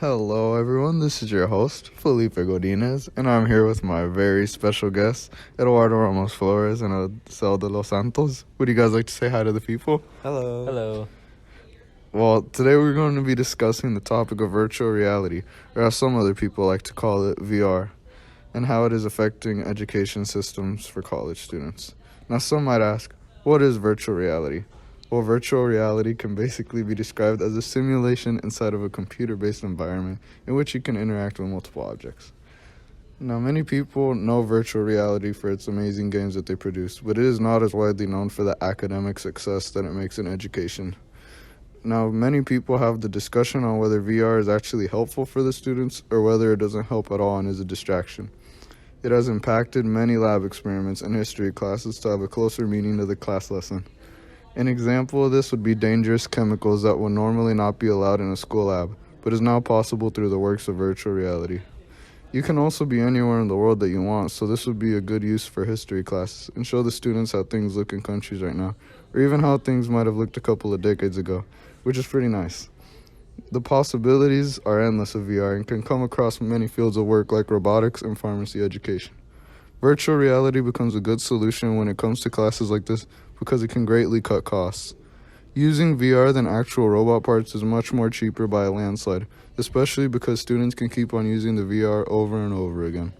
Hello, everyone. This is your host, Felipe Godinez, and I'm here with my very special guests, Eduardo Ramos Flores and Cel de los Santos. Would you guys like to say hi to the people? Hello. Hello. Well, today we're going to be discussing the topic of virtual reality, or as some other people like to call it, VR, and how it is affecting education systems for college students. Now, some might ask, what is virtual reality? Well, virtual reality can basically be described as a simulation inside of a computer-based environment in which you can interact with multiple objects. Now, many people know virtual reality for its amazing games that they produce, but it is not as widely known for the academic success that it makes in education. Now, many people have the discussion on whether VR is actually helpful for the students or whether it doesn't help at all and is a distraction. It has impacted many lab experiments and history classes to have a closer meaning to the class lesson. An example of this would be dangerous chemicals that would normally not be allowed in a school lab, but is now possible through the works of virtual reality. You can also be anywhere in the world that you want, so this would be a good use for history classes and show the students how things look in countries right now, or even how things might have looked a couple of decades ago, which is pretty nice. The possibilities are endless of VR and can come across many fields of work like robotics and pharmacy education. Virtual reality becomes a good solution when it comes to classes like this because it can greatly cut costs. Using VR than actual robot parts is much more cheaper by a landslide, especially because students can keep on using the VR over and over again.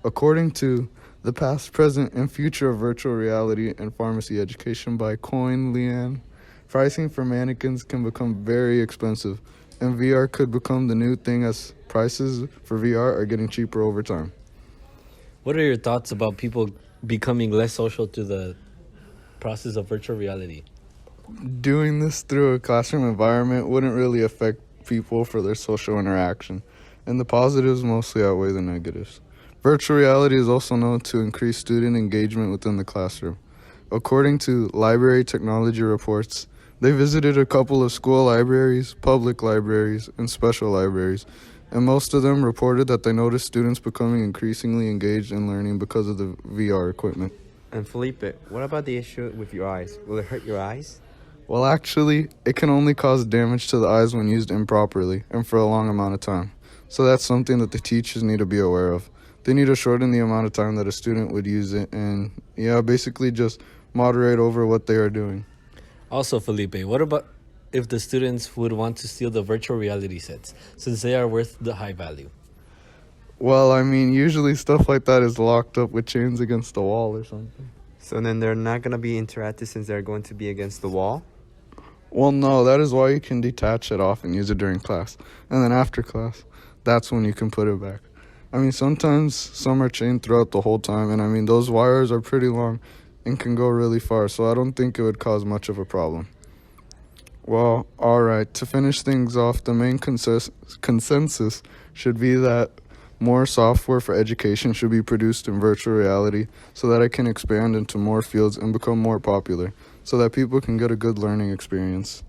According to The Past, Present, and Future of Virtual Reality and Pharmacy Education by Coin Lian, pricing for mannequins can become very expensive, and VR could become the new thing as prices for VR are getting cheaper over time. What are your thoughts about people becoming less social through the process of virtual reality? Doing this through a classroom environment wouldn't really affect people for their social interaction, and the positives mostly outweigh the negatives. Virtual reality is also known to increase student engagement within the classroom. According to Library Technology Reports, they visited a couple of school libraries, public libraries, and special libraries, and most of them reported that they noticed students becoming increasingly engaged in learning because of the VR equipment. And Felipe, what about the issue with your eyes? Will it hurt your eyes? Well, actually, it can only cause damage to the eyes when used improperly and for a long amount of time. So that's something that the teachers need to be aware of. They need to shorten the amount of time that a student would use it and, basically just moderate over what they are doing. Also, Felipe, what about if the students would want to steal the virtual reality sets, since they are worth the high value? Well, usually stuff like that is locked up with chains against the wall or something. So then they're not going to be interactive since they're going to be against the wall? Well, no, that is why you can detach it off and use it during class. And then after class, that's when you can put it back. Sometimes some are chained throughout the whole time, and those wires are pretty long and can go really far, so I don't think it would cause much of a problem. Well, alright, to finish things off, the main consensus should be that more software for education should be produced in virtual reality so that it can expand into more fields and become more popular, so that people can get a good learning experience.